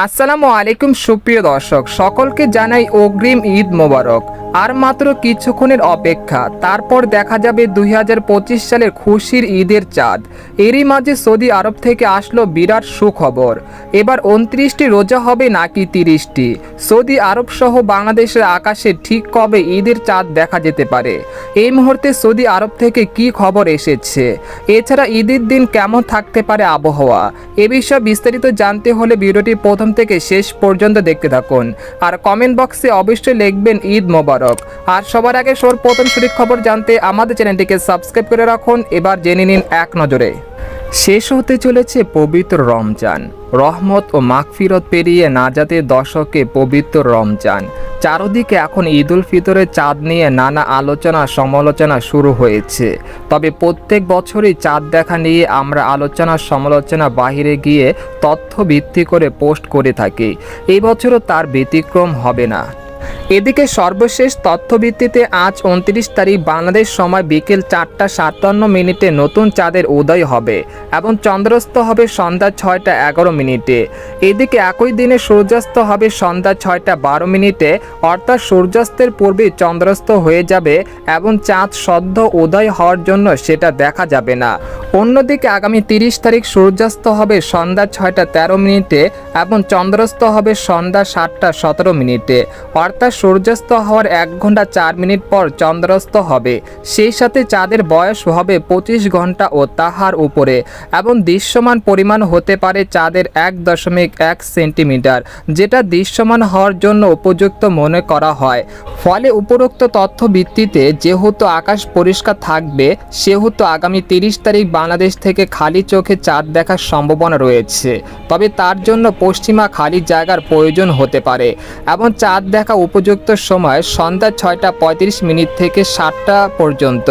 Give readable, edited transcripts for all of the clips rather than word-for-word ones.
আসসালামু আলাইকুম সুপ্রিয় দর্শক, সকলকে জানাই অগ্রিম ঈদ মোবারক। আর মাত্র কিছুক্ষণের অপেক্ষা, তারপর দেখা যাবে 2025 সালের খুশির ঈদের চাঁদ। এরই মাঝে সৌদি আরব থেকে আসলো বিরাট সুখবর। এবার 29টি রোজা হবে নাকি 30টি? সৌদি আরব সহ বাংলাদেশের আকাশে ঠিক কবে ঈদের চাঁদ দেখা যেতে পারে? এই মুহূর্তে সৌদি আরব থেকে কি খবর এসেছে? এছাড়া ঈদের দিন কেমন থাকতে পারে আবহাওয়া? এ বিষয়ে বিস্তারিত জানতে হলে ভিডিওটি প্রথম থেকে শেষ পর্যন্ত দেখতে থাকুন। আর কমেন্ট বক্সে অবশ্যই লিখবেন ঈদ মোবারক। আর সবার আগে সর্বপ্রথম সঠিক খবর জানতে আমাদের চ্যানেলটিকে সাবস্ক্রাইব করে রাখুন। এবার জেনে নিন এক নজরে। শেষ হতে চলেছে পবিত্র রমজান। রহমত ও মাগফিরত পেরিয়ে নাজাতের দশকে পবিত্র রমজান। চারদিকে এখন ঈদুল ফিতরের চাঁদ নিয়ে নানা আলোচনা সমালোচনা শুরু হয়েছে। তবে প্রত্যেক বছরই চাঁদ দেখা নিয়ে আমরা আলোচনা সমালোচনা বাহিরে গিয়ে তথ্য ভিত্তি করে পোস্ট করে থাকি। এই বছরও তার ব্যতিক্রম হবে না। এদিকে সর্বশেষ তথ্যভিত্তিতে আজ 29 তারিখ বাংলাদেশ সময় বিকেল 4টা 57 নতুন চাঁদের উদয় হবে এবং চন্দ্রাস্ত হবে সন্ধ্যা 6টা 11। এদিকে একই দিনে সূর্যাস্ত হবে সন্ধ্যা 6টা 12, অর্থাৎ সূর্যাস্তের পূর্বে চন্দ্রাস্ত হয়ে যাবে এবং চাঁদ সদ্য উদয় হওয়ার জন্য সেটা দেখা যাবে না। অন্যদিকে আগামী 30 তারিখ সূর্যাস্ত হবে সন্ধ্যা 6টা 13 এবং চন্দ্রাস্ত হবে সন্ধ্যা 7টা 17, অর্থাৎ সূর্যাস্ত হওয়ার 1 ঘন্টা 4 মিনিট পর চন্দ্রাস্ত হবে। সেই সাথে চাঁদের বয়স হবে 25 ঘন্টা ও তাহার উপরে এবং দৃশ্যমান পরিমাণ হতে পারে চাঁদের 1.1 সেন্টিমিটার, যেটা দৃশ্যমান হওয়ার জন্য উপযুক্ত মনে করা হয়। ফলে উপরোক্ত তথ্য ভিত্তিতে যেহেতু আকাশ পরিষ্কার থাকবে, সেহেতু আগামী 30 তারিখ বাংলাদেশ থেকে খালি চোখে চাঁদ দেখার সম্ভাবনা রয়েছে। তবে তার জন্য পশ্চিমা খালি জায়গার প্রয়োজন হতে পারে এবং চাঁদ দেখা উপযুক্ত সময় সন্ধ্যা 6টা 35 থেকে 7টা পর্যন্ত।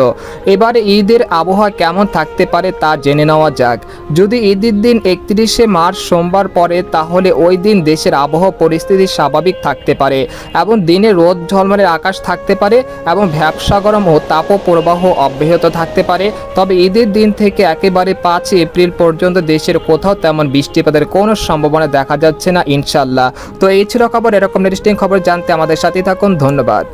এবারে ঈদের আবহাওয়া কেমন থাকতে পারে তা জেনে নেওয়া যাক। যদি ঈদের দিন 31শে মার্চ সোমবার পড়ে, তাহলে ওই দিন দেশের আবহাওয়া পরিস্থিতি স্বাভাবিক থাকতে পারে এবং দিনে রোদ ঝলমলের আকাশ থাকতে পারে এবং ভ্যাপসা গরম ও তাপপ্রবাহ অব্যাহত থাকতে পারে। তবে ঈদের দিন থেকে একেবারে 5 এপ্রিল পর্যন্ত দেশের কোথাও তেমন বৃষ্টিপাতের কোনো সম্ভাবনা দেখা যাচ্ছে না ইনশাল্লাহ। তো এই ছিল খবর। এরকম ইন্টারেস্টিং খবর জানতে আমাদের সাথে থাকুন। ধন্যবাদ।